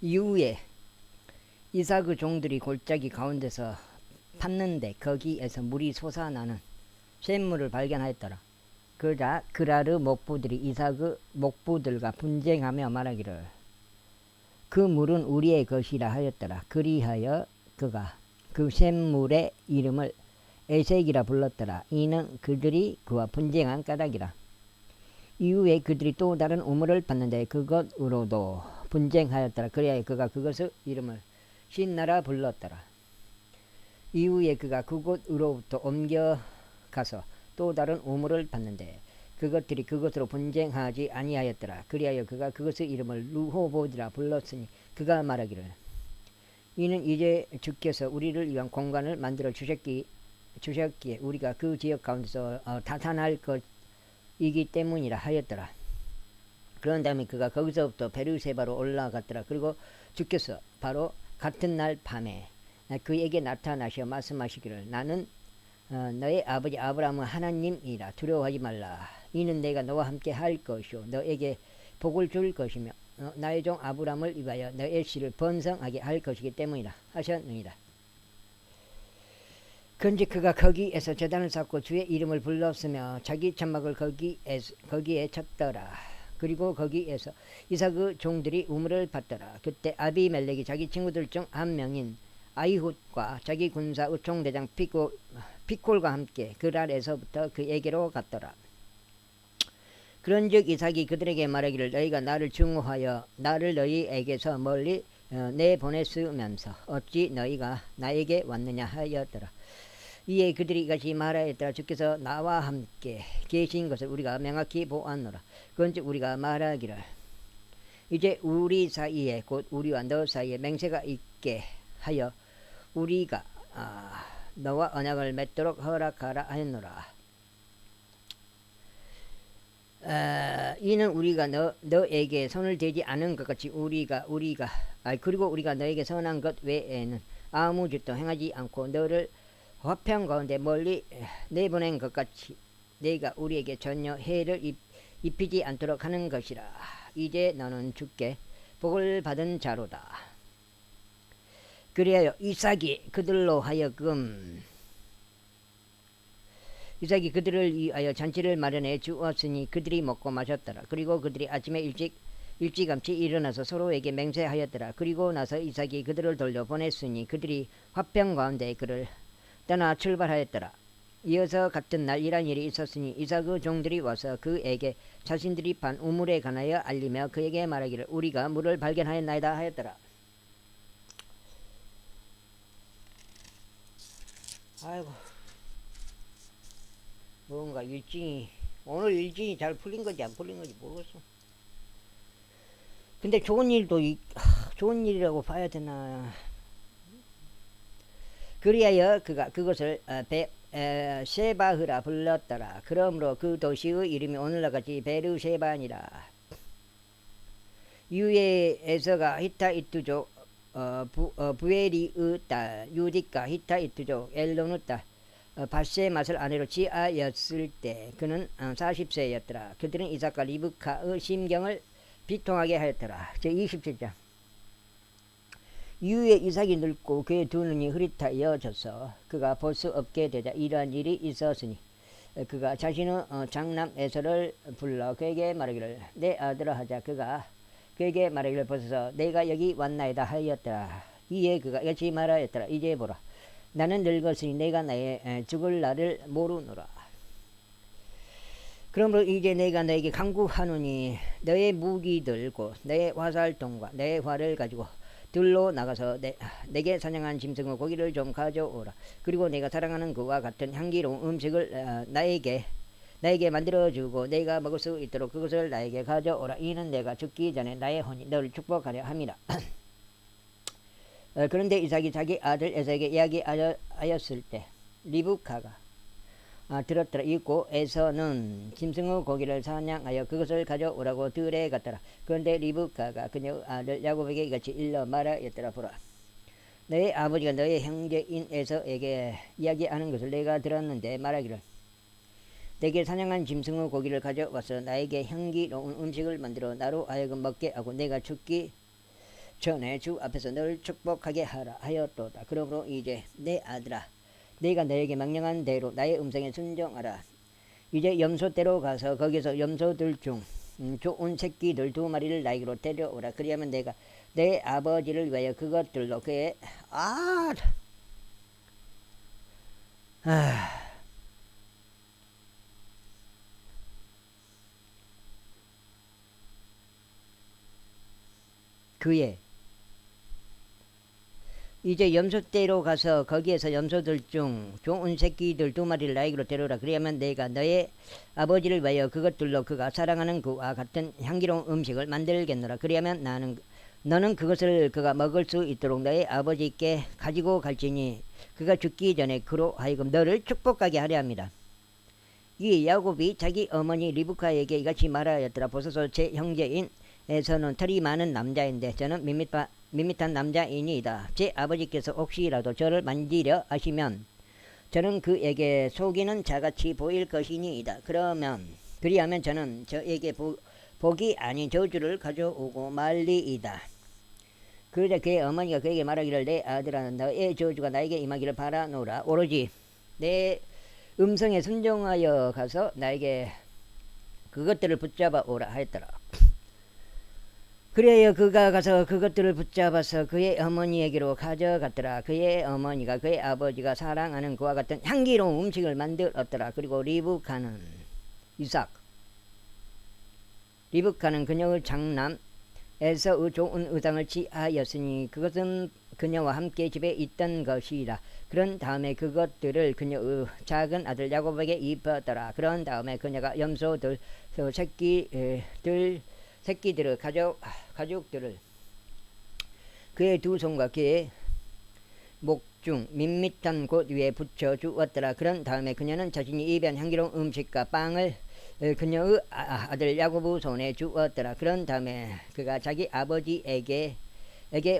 이후에 이삭의 종들이 골짜기 가운데서 팠는데 거기에서 물이 솟아나는 샘물을 발견하였더라. 그러자 그라르 목부들이 이삭의 목부들과 분쟁하며 말하기를 그 물은 우리의 것이라 하였더라. 그리하여 그가 그 샘물의 이름을 에색이라 불렀더라. 이는 그들이 그와 분쟁한 까닭이라. 이후에 그들이 또 다른 우물을 봤는데 그것으로도 분쟁하였더라. 그리하여 그가 그것의 이름을 신나라 불렀더라. 이후에 그가 그곳으로부터 옮겨가서 또 다른 우물을 봤는데 그것들이 그것으로 분쟁하지 아니하였더라. 그리하여 그가 그것의 이름을 루호보드라 불렀으니 그가 말하기를 이는 이제 주께서 우리를 위한 공간을 만들어 주셨기에 우리가 그 지역 가운데서 타산할 것이기 때문이라 하였더라. 그런 다음에 그가 거기서부터 베르세바로 올라갔더라. 그리고 주께서 바로 같은 날 밤에 그에게 나타나셔 말씀하시기를 나는 너의 아버지 아브라함은 하나님이라 두려워하지 말라. 이는 내가 너와 함께 할 것이요 너에게 복을 줄 것이며 나의 종 아브라함을 위하여 너의 씨를 번성하게 할 것이기 때문이라 하셨느니라. 그런데 그가 거기에서 제단을 쌓고 주의 이름을 불렀으며 자기 장막을 거기에 쳤더라. 그리고 거기에서 이삭의 종들이 우물을 봤더라. 그때 아비멜렉이 자기 친구들 중 한 명인 아이훗과 자기 군사의 총대장 피콜과 함께 그랄에서부터 그에게로 갔더라. 그런즉 이삭이 그들에게 말하기를 너희가 나를 증오하여 나를 너희에게서 멀리 내보냈으면서 어찌 너희가 나에게 왔느냐 하였더라. 이에 그들이 이같이 말하였더라. 주께서 나와 함께 계신 것을 우리가 명확히 보았노라. 그런즉 우리가 말하기를 이제 우리 사이에 곧 우리와 너 사이에 맹세가 있게 하여 우리가 너와 언약을 맺도록 허락하라 하였노라. 이는 우리가 너에게 손을 대지 않은 것 같이 그리고 우리가 너에게 선한 것 외에는 아무 짓도 행하지 않고 너를 화평 가운데 멀리 내보낸 것 같이 내가 우리에게 전혀 해를 입히지 않도록 하는 것이라. 이제 너는 주께 복을 받은 자로다. 그리하여 이삭이 그들을 위하여 잔치를 마련해 주었으니 그들이 먹고 마셨더라. 그리고 그들이 아침에 일찌감치 일어나서 서로에게 맹세하였더라. 그리고 나서 이삭이 그들을 돌려보냈으니 그들이 화평 가운데 그를 떠나 출발하였더라. 이어서 같은 날 이런 일이 있었으니 이삭의 종들이 와서 그에게 자신들이 판 우물에 관하여 알리며 그에게 말하기를 우리가 물을 발견하였나이다 하였더라. 아이고, 뭔가 오늘 일진이 잘 풀린 건지 안 풀린 건지 모르겠어. 근데 좋은 좋은 일이라고 봐야 되나. 그리하여 그가 그것을 쉐바흐라 불렀더라. 그러므로 그 도시의 이름이 오늘날 같이 베르쉐바니라. 유에서가 히타이트족 부에리의 딸 유디가 히타이트족 엘론의 딸 바세맛을 아내로 취하였을 때 그는 40세였더라. 그들은 이삭과 리브카의 심경을 비통하게 하였더라. 제27장. 이후에 이삭이 늙고 그의 두 눈이 흐릿하여져서 그가 볼 수 없게 되자 이러한 일이 있었으니 그가 자신의 장남 에서를 불러 그에게 말하기를 내 아들아 하자. 그가 그에게 말하기를 보소서 내가 여기 왔나이다 하였더라. 이에 그가 이같이 말하였더라. 이제 보라 나는 늙었으니 내가 나의 죽을 날을 모르노라. 그러므로 이제 내가 너에게 간구하노니 너의 무기들 곧 너의 화살통과 너의 활을 가지고 들로 나가서 내게 사냥한 짐승의 고기를 좀 가져오라. 그리고 내가 사랑하는 그와 같은 향기로운 음식을 나에게 만들어주고 내가 먹을 수 있도록 그것을 나에게 가져오라. 이는 내가 죽기 전에 나의 혼이 너를 축복하려 함이라. 그런데 이삭이 자기 아들 에서에게 이야기하였을 때 리브카가 들었더라. 이곳에서는 짐승의 고기를 사냥하여 그것을 가져오라고 들에 갔더라. 그런데 리브카가 그녀의 아들 야곱에게 이같이 일러 말하였더라. 보라 너의 아버지가 너의 형제인 에서에게 이야기하는 것을 내가 들었는데 말하기를 내게 사냥한 짐승의 고기를 가져와서 나에게 향기로운 음식을 만들어 나로 하여금 먹게 하고 내가 죽기 전에 주 앞에서 널 축복하게 하라 하였도다. 그러므로 이제 내 아들아, 내가 너에게 명령한 대로 나의 음성에 순종하라. 이제 염소떼로 가서 거기서 염소들 중 좋은 새끼들 2마리를 나에게로 데려오라. 그리하면 내가 내 아버지를 위하여 그것들로 그의 그의 이제 염소떼로 가서 거기에서 염소들 중 좋은 새끼들 2마리를 나에게로 데려오라. 그리하면 내가 너의 아버지를 위하여 그것들로 그가 사랑하는 그와 같은 향기로운 음식을 만들겠노라. 그리하면 너는 그것을 그가 먹을 수 있도록 너의 아버지께 가지고 갈지니 그가 죽기 전에 그로 하여금 너를 축복하게 하려 합니다. 이 야곱이 자기 어머니 리브카에게 이같이 말하였더라. 보소서 제 형제인 에서는 털이 많은 남자인데 저는 밋밋한 남자이니이다. 제 아버지께서 혹시라도 저를 만지려 하시면 저는 그에게 속이는 자같이 보일 것이니이다. 그리하면 저는 저에게 복이 아닌 저주를 가져오고 말리이다. 그러자 그의 어머니가 그에게 말하기를 내 아들아 너의 저주가 나에게 임하기를 바라노라. 오로지 내 음성에 순종하여 가서 나에게 그것들을 붙잡아 오라 하였더라. 그래야 그가 가서 그것들을 붙잡아서 그의 어머니에게로 가져갔더라. 그의 어머니가 그의 아버지가 사랑하는 그와 같은 향기로운 음식을 만들었더라. 그리고 리브카는 그녀의 장남 에서의 좋은 의상을 취하였으니 그것은 그녀와 함께 집에 있던 것이라. 그런 다음에 그것들을 그녀의 작은 아들 야곱에게 입었더라. 그런 다음에 그녀가 염소들 새끼들의 가죽들을 그의 2손과 그의 목중 밋밋한 곳 위에 붙여 주었더라. 그런 다음에 그녀는 자신이 입은 향기로운 음식과 빵을 그녀의 아들 야곱의 손에 주었더라. 그런 다음에 그가 자기 아버지에게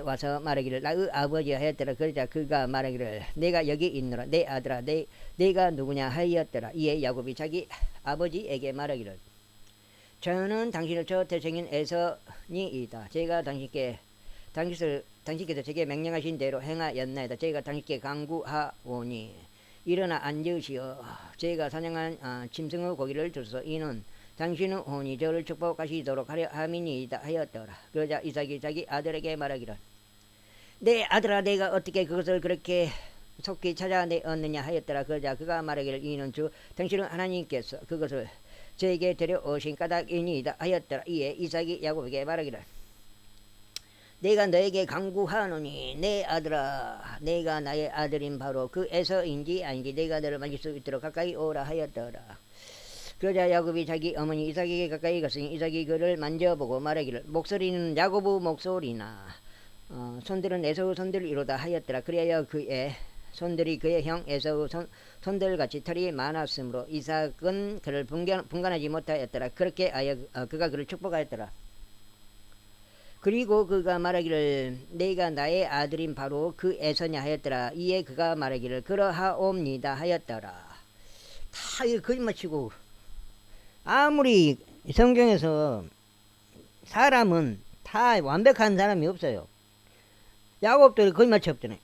와서 말하기를 나의 아버지야 하였더라. 그러자 그가 말하기를 내가 여기 있노라. 내 아들아 내가 누구냐 하였더라. 이에 야곱이 자기 아버지에게 말하기를 저는 당신을 저 태생인 에서니이다. 제가 당신께서 제게 명령하신 대로 행하였나이다. 제가 당신께 간구하오니 일어나 앉으시어 제가 사냥한 짐승의 고기를 주소서. 이는 당신의 혼이 저를 축복하시도록 하려 함이니이다 하였더라. 그러자 이삭이 자기 아들에게 말하기를 내 아들아 내가 어떻게 그것을 그렇게 속히 찾아내었느냐 하였더라. 그러자 그가 말하기를 이는 주 당신은 하나님께서 그것을 저에게 데려오신 까닭이니이다 하였더라. 이에 이삭이 야곱에게 말하기를 내가 너에게 간구하노니 내 아들아 내가 나의 아들인 바로 그 에서인지 아닌지 내가 너를 만질 수 있도록 가까이 오라 하였더라. 그러자 야곱이 자기 어머니 이삭에게 가까이 갔으니 이삭이 그를 만져보고 말하기를 목소리는 야곱의 목소리나 손들은 에서의 손들이로다 하였더라. 그리하여 그의 손들이 그의 형 에서의 손들같이 털이 많았으므로 이삭은 그를 분간하지 못하였더라. 그렇게 하여 그가 그를 축복하였더라. 그리고 그가 말하기를 내가 나의 아들인 바로 그 에서냐 하였더라. 이에 그가 말하기를 그러하옵니다 하였더라. 다 이거 거짓말치고 아무리 성경에서 사람은 다 완벽한 사람이 없어요. 야곱도 거짓말치 없잖아요.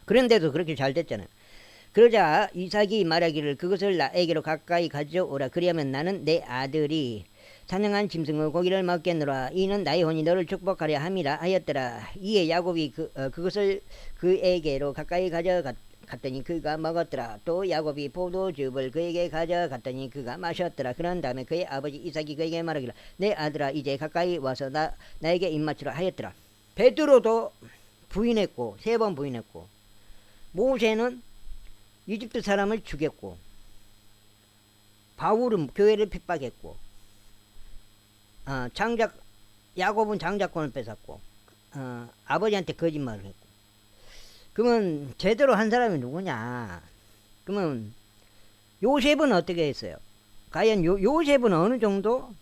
그런데도 그렇게 잘 됐잖아요. 그러자 이삭이 말하기를 그것을 나에게로 가까이 가져오라. 그리하면 나는 내 아들이 사냥한 짐승의 고기를 먹겠노라. 이는 나의 혼이 너를 축복하려 함이라 하였더라. 이에 야곱이 그것을 그에게로 가까이 가져갔더니 그가 먹었더라. 또 야곱이 포도즙을 그에게 가져갔더니 그가 마셨더라. 그런 다음에 그의 아버지 이삭이 그에게 말하기를 내 아들아 이제 가까이 와서 나에게 입맞추라 하였더라. 베드로도 부인했고 3번 부인했고 모세는 이집트 사람을 죽였고 바울은 교회를 핍박했고 야곱은 장자권을 뺏었고 아버지한테 거짓말을 했고 그러면 제대로 한 사람이 누구냐? 그러면 요셉은 어떻게 했어요? 과연 요셉은 어느 정도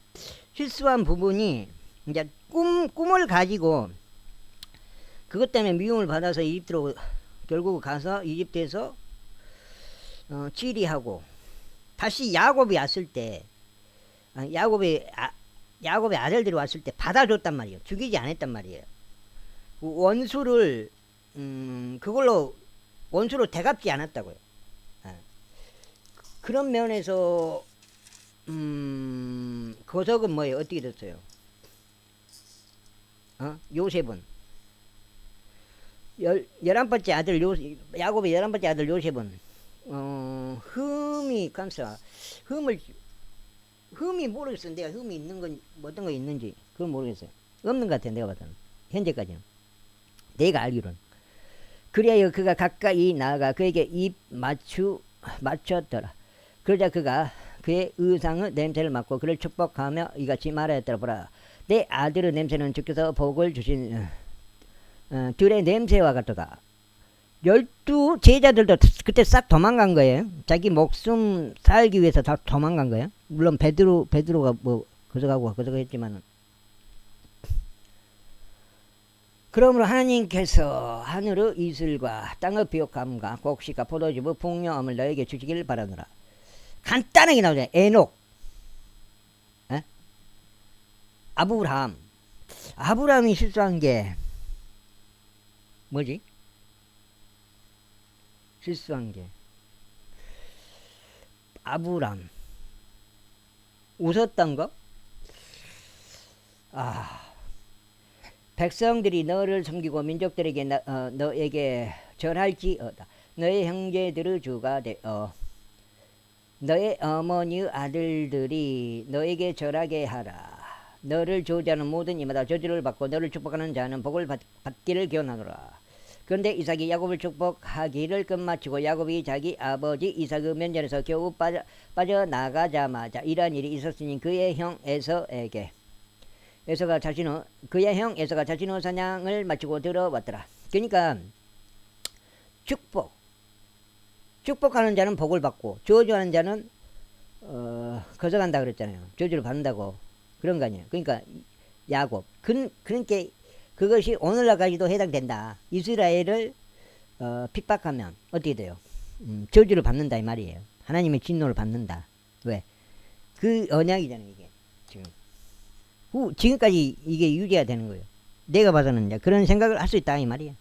실수한 부분이 이제 꿈을 가지고 그것 때문에 미움을 받아서 이집트로 결국 가서 이집트에서 치리하고 다시 야곱이 왔을 때 야곱의 아들들이 왔을 때 받아줬단 말이에요. 죽이지 않았단 말이에요. 원수를 그걸로 원수로 대갚지 않았다고요. 예. 그런 면에서 거석은 뭐예요? 어떻게 됐어요? 요셉은 11번째 아들 야곱의 11번째 아들 요셉은 흠이 감사 흠이 모르겠어. 내가 흠이 있는 건 어떤 거 있는지 그건 모르겠어요. 없는 것 같아. 내가 봤더니 현재까지는 내가 알기로는. 그리하여 그가 가까이 나아가 그에게 입 맞췄더라. 그러자 그가 그의 의상의 냄새를 맡고 그를 축복하며 이같이 말하였더라. 보라, 내 아들의 냄새는 주께서 복을 주신 들의 냄새와 같도다. 12 제자들도 그때 싹 도망간 거예요. 자기 목숨 살기 위해서 다 도망간 거예요. 물론 베드로가 뭐 거저가고 했지만은. 그러므로 하나님께서 하늘의 이슬과 땅의 비옥함과 곡식과 포도즙의 풍요함을 너에게 주시기를 바라노라. 간단하게 나오잖아요. 에녹, 아브라함이 실수한 게 뭐지? 실수한 게 아브람 웃었던 거? 백성들이 너를 섬기고 민족들에게 너에게 절할지어다. 너의 형제들의 주가 되어 너의 어머니의 아들들이 너에게 절하게 하라. 너를 저주하는 모든 이마다 저주를 받고 너를 축복하는 자는 복을 받기를 기원하노라. 그런데 이삭이 야곱을 축복하기를 끝마치고 야곱이 자기 아버지 이삭의 면전에서 겨우 빠져나가자마자 이러한 일이 있었으니 그의 형 에서가 자신의 사냥을 마치고 들어왔더라. 그러니까 축복하는 자는 복을 받고 저주하는 자는 거저간다 그랬잖아요. 저주를 받는다고 그런 거 아니에요. 그러니까 야곱 그러니까 그것이 오늘날까지도 해당된다. 이스라엘을 핍박하면 어떻게 돼요? 저주를 받는다 이 말이에요. 하나님의 진노를 받는다. 왜? 그 언약이잖아요. 이게 지금까지 이게 유지가 되는 거예요. 내가 봐서는 이제 그런 생각을 할 수 있다 이 말이에요.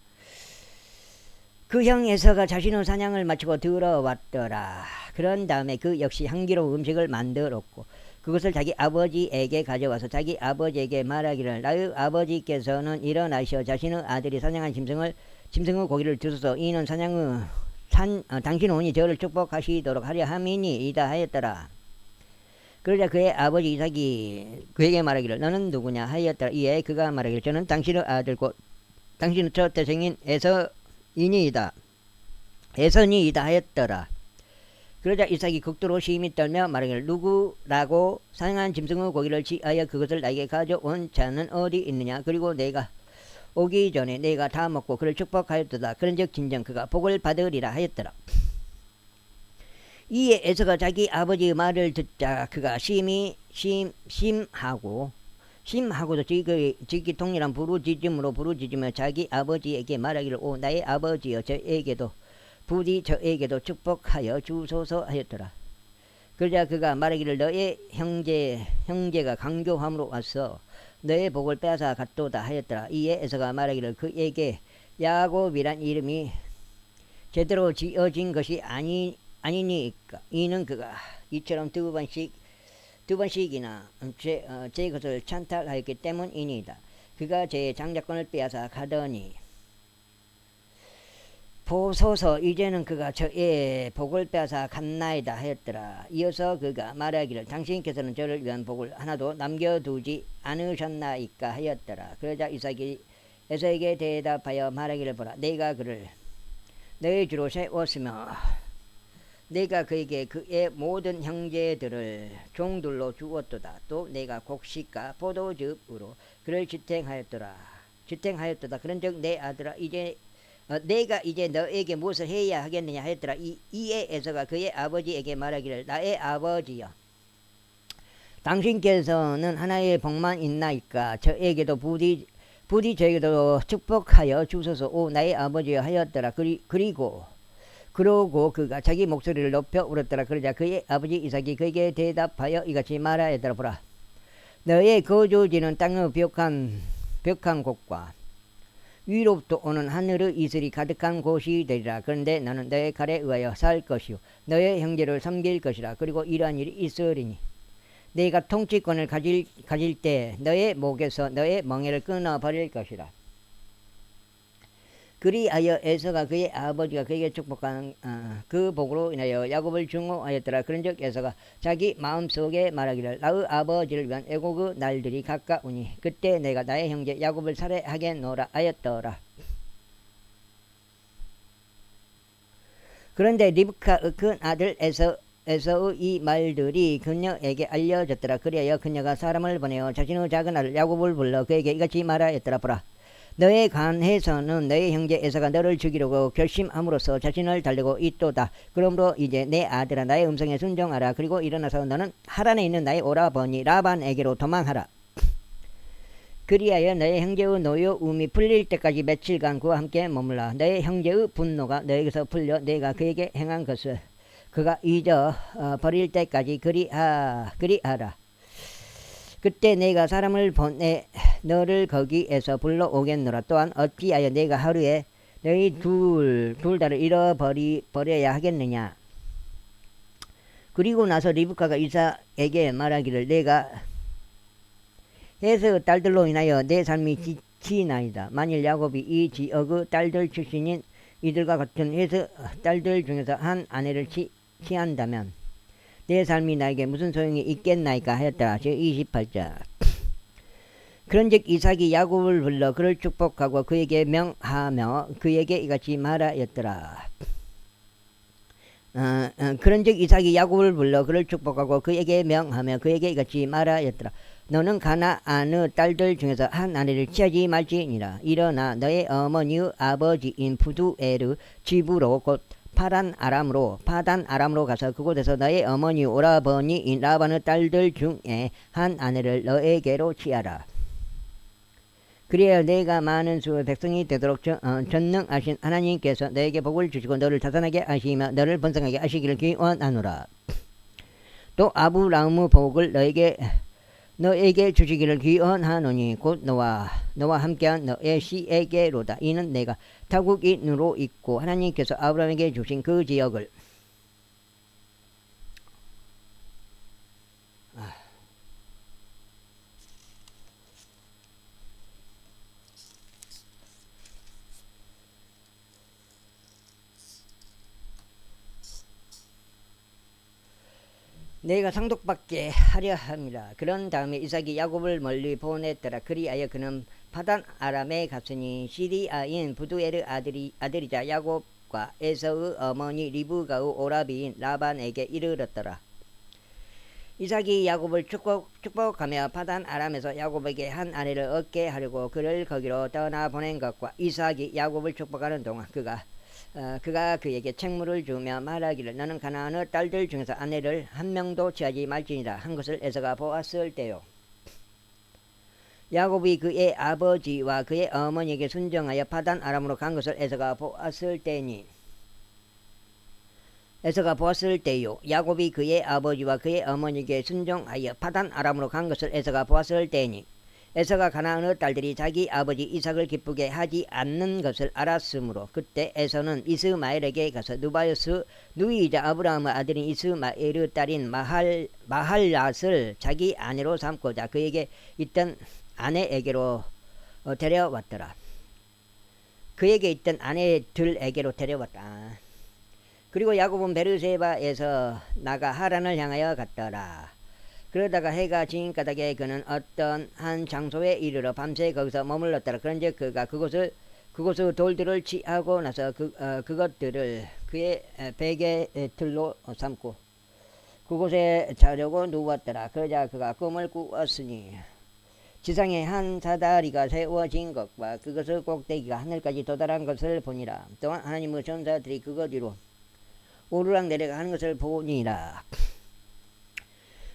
그 형 에서가 자신의 사냥을 마치고 들어왔더라. 그런 다음에 그 역시 향기로운 음식을 만들었고 그것을 자기 아버지에게 가져와서 자기 아버지에게 말하기를 나의 아버지께서는 일어나셔 자신의 아들이 사냥한 짐승의 고기를 주소서. 이는 당신 오니 저를 축복하시도록 하려 함이니이다 하였더라. 그러자 그의 아버지 이삭이 그에게 말하기를 너는 누구냐 하였더라. 이에 그가 말하기를 저는 당신의 아들 곧 당신의 첫 태생인 에서니이다 하였더라. 그러자 이삭이 극도로 심히 떨며 말하기를 누구라고 사냥한 짐승의 고기를 취하여 그것을 나에게 가져온 자는 어디 있느냐. 그리고 내가 오기 전에 내가 다 먹고 그를 축복하였도다. 그런즉 진정 그가 복을 받으리라 하였더라. 이에 에서가 자기 아버지의 말을 듣자 그가 심하고도 지기 통일한 부르짖으며 자기 아버지에게 말하기를 오 나의 아버지여 부디 저에게도 축복하여 주소서 하였더라. 그러자 그가 말하기를 너의 형제가 강교함으로 와서 너의 복을 빼앗아 갔도다 하였더라. 이에 에서가 말하기를 그에게 야곱이란 이름이 제대로 지어진 것이 아니니까 이는 그가 이처럼 두 번씩이나 제 것을 찬탈하였기 때문이니이다. 그가 제 장자권을 빼앗아 가더니 보소서 이제는 그가 저의 복을 빼앗아 갔나이다 하였더라. 이어서 그가 말하기를 당신께서는 저를 위한 복을 하나도 남겨두지 않으셨나이까 하였더라. 그러자 이삭이 에서에게 대답하여 말하기를 보라 내가 그를 너의 주로 세웠으며 내가 그에게 그의 모든 형제들을 종들로 주었도다. 또 내가 곡식과 포도즙으로 그를 지탱하였도다. 그런즉 내 아들아 내가 이제 너에게 무엇을 해야 하겠느냐 하였더라. 이에 에서가 그의 아버지에게 말하기를 나의 아버지여 당신께서는 하나의 복만 있나이까 저에게도 부디 저에게도 축복하여 주소서. 오 나의 아버지여 하였더라. 그러고 그가 자기 목소리를 높여 울었더라. 그러자 그의 아버지 이삭이 그에게 대답하여 이같이 말하였더라. 보라 너의 거주지는 땅의 벽한 곳과 위로부터 오는 하늘의 이슬이 가득한 곳이 되리라. 그런데 너는 너의 칼에 의하여 살 것이요 너의 형제를 섬길 것이라. 그리고 이러한 일이 있으리니 네가 통치권을 가질 때 너의 목에서 너의 멍에를 끊어버릴 것이라. 그리하여 에서가 그의 아버지가 그에게 축복한 그 복으로 인하여 야곱을 증오하였더라. 그런즉 에서가 자기 마음속에 말하기를 나의 아버지를 위한 애곡의 날들이 가까우니 그때 내가 나의 형제 야곱을 살해하겠노라 하였더라. 그런데 리브카의 큰 아들 에서의 이 말들이 그녀에게 알려졌더라. 그리하여 그녀가 사람을 보내어 자신의 작은 아들 야곱을 불러 그에게 이같이 말하였더라. 보라, 너의 간에서는 너의 형제 에서가 너를 죽이려고 결심함으로써 자신을 달래고 있도다. 그러므로 이제 내 아들아 나의 음성에 순종하라. 그리고 일어나서 너는 하란에 있는 나의 오라버니 라반에게로 도망하라. 그리하여 너의 형제의 노여움이 풀릴 때까지 며칠간 그와 함께 머물라. 너의 형제의 분노가 너에게서 풀려 내가 그에게 행한 것을 그가 잊어 버릴 때까지 그리하라. 그때 내가 사람을 보내 너를 거기에서 불러오겠노라. 또한 어찌하여 내가 하루에 너희 둘 다를 잃어버려야 하겠느냐. 그리고 나서 리브카가 이삭에게 말하기를 내가 에서의 딸들로 인하여 내 삶이 지치나이다. 만일 야곱이 이 지역의 딸들 출신인 이들과 같은 에서 딸들 중에서 한 아내를 취한다면 내 삶이 나에게 무슨 소용이 있겠나이까 하였다. 제28절. 그런즉 이삭이 야곱을 불러 그를 축복하고 그에게 명하며 그에게 이같이 말하였더라. 그런즉 이삭이 야곱을 불러 그를 축복하고 그에게 명하며 그에게 이같이 말하였더라. 너는 가나안의 딸들 중에서 한 아내를 취하지 말지니라. 일어나 너의 어머니의 아버지인 부두엘의 집으로 곧 파단 아람으로 가서 그곳에서 너의 어머니 오라버니인 라반의 딸들 중에 한 아내를 너에게로 취하라. 그래야 내가 많은 수의 백성이 되도록 전능하신 하나님께서 너에게 복을 주시고 너를 자선하게 하시며 너를 번성하게 하시기를 기원하노라. 또 아브라함의 복을 너에게 주시기를 기원하노니 곧 너와 함께한 너의 씨에게로다. 이는 내가 타국인으로 있고 하나님께서 아브라함에게 주신 그 지역을 내가 상속받게 하려 함이라. 그런 다음에 이삭이 야곱을 멀리 보냈더라. 그리하여 그는 파단 아람에 갔으니 시리아인 부두엘의 아들이자 야곱과 에서의 어머니 리브가의 오라비인 라반에게 이르렀더라. 이삭이 야곱을 축복하며 파단 아람에서 야곱에게 한 아내를 얻게 하려고 그를 거기로 떠나 보낸 것과 이삭이 야곱을 축복하는 동안 그가 그에게 책무를 주며 말하기를 너는 가나안의 딸들 중에서 아내를 한 명도 취하지 말지니라 한 것을 에서가 보았을 때요. 야곱이 그의 아버지와 그의 어머니에게 순종하여 파단 아람으로 간 것을 에서가 보았을 때요. 야곱이 그의 아버지와 그의 어머니에게 순종하여 파단 아람으로 간 것을 에서가 보았을 때니 에서가 가나안의 딸들이 자기 아버지 이삭을 기쁘게 하지 않는 것을 알았으므로 그때 에서는 이스마엘에게 가서 누바요스 누이이자 아브라함의 아들인 이스마엘의 딸인 마할랏을 자기 아내로 삼고자 그에게 있던 아내에게로 데려왔더라. 그에게 있던 아내들에게로 데려왔다. 그리고 야곱은 베르세바에서 나가 하란을 향하여 갔더라. 그러다가 해가 진 까닭에 그는 어떤 한 장소에 이르러 밤새 거기서 머물렀더라. 그런즉 그가 그곳의 돌들을 취하고 나서 그것들을 그의 베개 틀로 삼고 그곳에 자려고 누웠더라. 그러자 그가 꿈을 꾸었으니 지상에 한 사다리가 세워진 것과 그것의 꼭대기가 하늘까지 도달한 것을 보니라. 또한 하나님의 전사들이 그것 위로 오르락 내리락 하는 것을 보니라.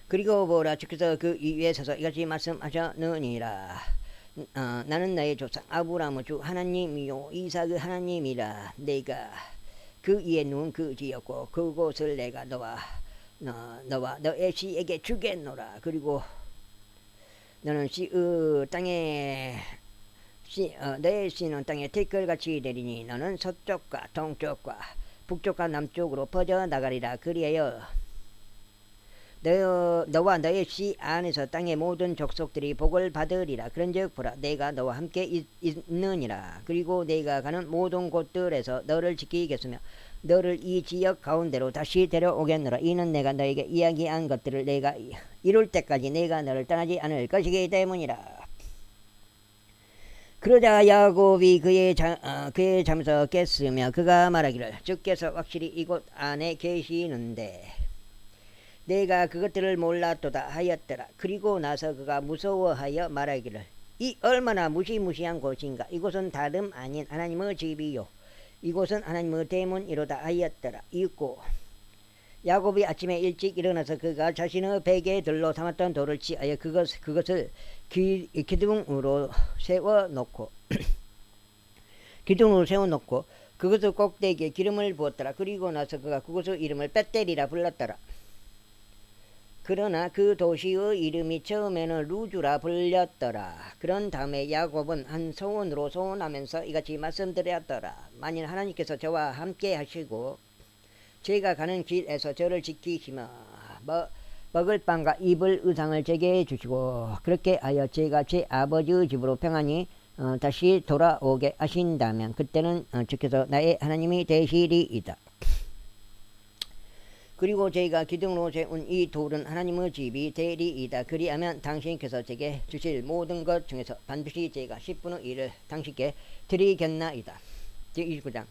그리고 보라, 주께서 그 위에 서서 이같이 말씀하셨느니라. 나는 너의 조상 아브라함의 주 하나님이요 이삭의 하나님이라. 내가 그 위에 누운 그 지였고 그곳을 내가 너와 너의 씨에게 주겠노라. 그리고 너는 땅에 너의 씨는 땅에 티끌같이 내리니 너는 서쪽과 동쪽과 북쪽과 남쪽으로 퍼져나가리라. 그리하여 너와 너의 씨 안에서 땅의 모든 족속들이 복을 받으리라. 그런즉 보라, 내가 너와 함께 있느니라. 그리고 내가 가는 모든 곳들에서 너를 지키겠으며 너를 이 지역 가운데로 다시 데려오겠노라. 이는 내가 너에게 이야기한 것들을 내가 이룰 때까지 내가 너를 떠나지 않을 것이기 때문이라. 그러자 야곱이 그의 잠에서 깼으며 그가 말하기를, 주께서 확실히 이곳 안에 계시는데 내가 그것들을 몰랐도다 하였더라. 그리고 나서 그가 무서워하여 말하기를, 이 얼마나 무시무시한 곳인가. 이곳은 다름 아닌 하나님의 집이요 이곳은 하나님의 대문이로다 하였더라. 읽고 야곱이 아침에 일찍 일어나서 그가 자신의 베개에 들로 삼았던 돌을 취하여 그것을 기둥으로 세워놓고 그것을 꼭대기에 기름을 부었더라. 그리고 나서 그가 그곳의 이름을 벳델이라 불렀더라. 그러나 그 도시의 이름이 처음에는 루즈라 불렸더라. 그런 다음에 야곱은 한 소원으로 소원하면서 이같이 말씀드렸더라. 만일 하나님께서 저와 함께 하시고 제가 가는 길에서 저를 지키시며 먹을 빵과 입을 의상을 제게 주시고 그렇게 하여 제가 제 아버지의 집으로 평안히 다시 돌아오게 하신다면 그때는 주께서 나의 하나님이 되시리이다. 그리고 제가 기둥으로 세운 이 돌은 하나님의 집이 되리이다. 그리하면 당신께서 제게 주실 모든 것 중에서 반드시 제가 10분의 1을 당신께 드리겠나이다. 제29장.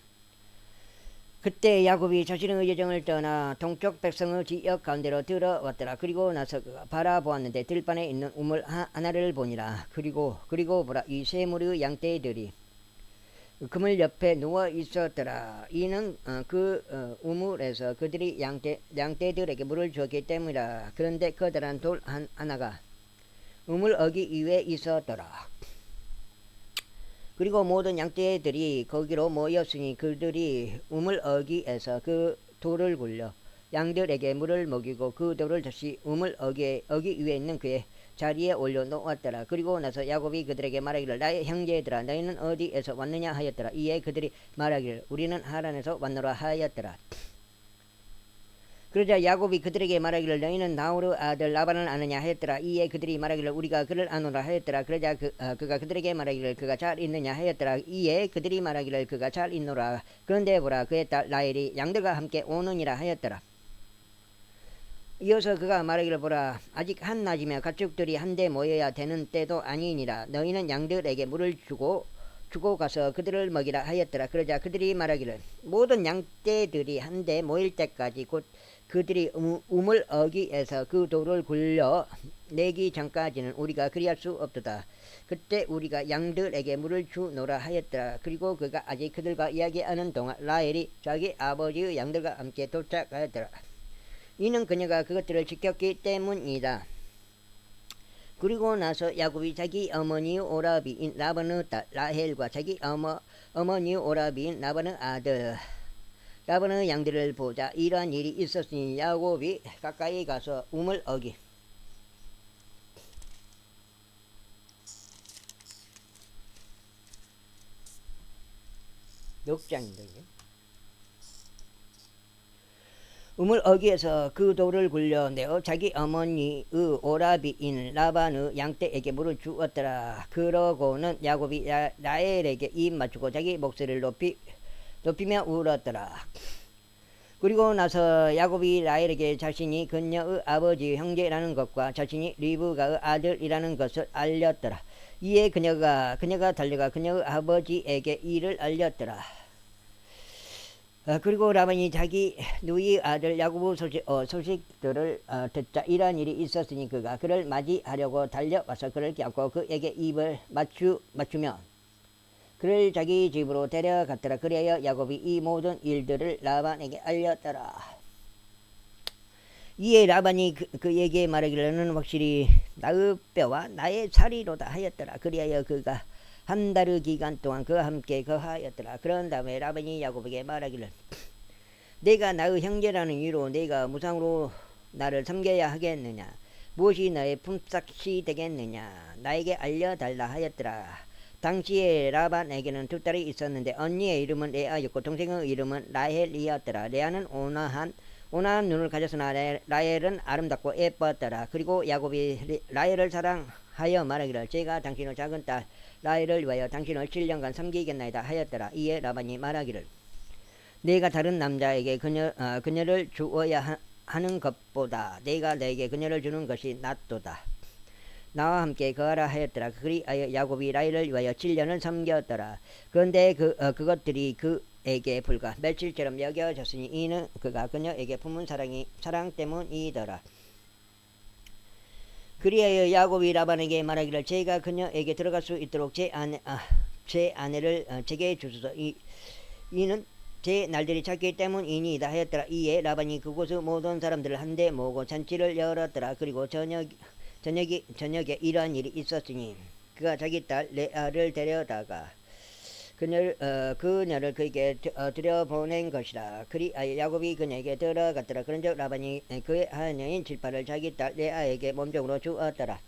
그때 야곱이 자신의 여정을 떠나 동쪽 백성의 지역 가운데로 들어왔더라. 그리고 나서 그가 바라보았는데 들판에 있는 우물 하나를 보니라. 그리고 보라, 이 세 무리의 양떼들이 그물 옆에 누워 있었더라. 이는 우물에서 그들이 양떼들에게 물을 주었기 때문이라. 그런데 커다란 돌 하나가 우물 어기 위에 있었더라. 그리고 모든 양떼들이 거기로 모였으니 그들이 우물 어기에서 그 돌을 굴려 양들에게 물을 먹이고 그 돌을 다시 우물 어기 위에 있는 그의 자리에 올려놓았더라. 그리고 나서 야곱이 그들에게 말하기를, 나의 형제들아, 너희는 어디에서 왔느냐 하였더라. 이에 그들이 말하기를, 우리는 하란에서 왔노라 하였더라. 그러자 야곱이 그들에게 말하기를, 너희는 나홀의 아들 라반을 아느냐 하였더라. 이에 그들이 말하기를, 우리가 그를 아노라 하였더라. 그러자 그가 그들에게 말하기를, 그가 잘 있느냐 하였더라. 이에 그들이 말하기를, 그가 잘 있노라. 그런데 보라, 그의 딸 라헬이 양들과 함께 오느니라 하였더라. 이어서 그가 말하기를, 보라, 아직 한낮이며 가축들이 한데 모여야 되는 때도 아니니라. 너희는 양들에게 물을 주고 가서 그들을 먹이라 하였더라. 그러자 그들이 말하기를, 모든 양떼들이 한데 모일 때까지 곧 그들이 우물 어기에서 그 돌을 굴려 내기 전까지는 우리가 그리할 수 없도다. 그때 우리가 양들에게 물을 주노라 하였더라. 그리고 그가 아직 그들과 이야기하는 동안 라헬이 자기 아버지의 양들과 함께 도착하였더라. 이는 그녀가 그것들을 지켰기 때문이다. 그리고 나서 야곱이 자기 어머니의 오라비인 라반의 딸 라헬과 자기 어머니의 오라비인 라반의 아들 라반의 양들을 보자. 이러한 일이 있었으니 야곱이 가까이 가서 우물 어기 역장인데 우물 어기에서 그 돌을 굴려 내어 자기 어머니의 오라비인 라반의 양떼에게 물을 주었더라. 그러고는 야곱이 라헬에게 입 맞추고 자기 목소리를 높이며 울었더라. 그리고 나서 야곱이 라헬에게 자신이 그녀의 아버지 형제라는 것과 자신이 리브가의 아들이라는 것을 알렸더라. 이에 그녀가 달려가 그녀의 아버지에게 이를 알렸더라. 그리고 라반이 자기 누이의 아들 야곱의 소식들을 듣자. 이러한 일이 있었으니 그가 그를 맞이하려고 달려와서 그를 껴안고 그에게 입을 맞추며 그를 자기 집으로 데려갔더라. 그리하여 야곱이 이 모든 일들을 라반에게 알렸더라. 이에 라반이 그에게 말하기를, 너는 확실히 나의 뼈와 나의 살이로다 하였더라. 그리하여 그가 한 달의 기간 동안 그와 함께 거하였더라. 그런 다음에 라반이 야곱에게 말하기를, 내가 나의 형제라는 이유로 내가 무상으로 나를 섬겨야 하겠느냐? 무엇이 나의 품삯이 되겠느냐? 나에게 알려달라 하였더라. 당시에 라반에게는 두 딸이 있었는데 언니의 이름은 레아였고 동생의 이름은 라헬이었더라. 레아는 온화한 눈을 가졌으나 라헬은 아름답고 예뻤더라. 그리고 야곱이 라헬을 사랑하여 말하기를 제가 당신의 작은 딸 라헬을 위하여 당신을 7년간 섬기겠나이다 하였더라. 이에 라반이 말하기를 내가 다른 남자에게 그녀를 주어야 하는 것보다 내가 내게 그녀를 주는 것이 낫도다. 나와 함께 거하라 하였더라. 그리하여 야곱이 라헬을 위하여 7년을 섬겼더라. 그런데 그것들이 그에게 불과 멸칠처럼 여겨졌으니 이는 그가 그녀에게 품은 사랑 때문이더라. 그리하여 야곱이 라반에게 말하기를 제가 그녀에게 들어갈 수 있도록 제 아내를 제게 주소서. 이는 제 날들이 찼기 때문이니이다 하였더라. 이에 라반이 그곳의 모든 사람들을 한데 모으고 잔치를 열었더라. 그리고 저녁에 이러한 일이 있었으니 그가 자기 딸 레아를 데려다가 그녀를 그에게 들여보낸 것이라. 그리하여 야곱이 그녀에게 들어갔더라. 그런즉 라반이 그의 하녀인 질파를 자기 딸 레아에게 몸종으로 주었더라.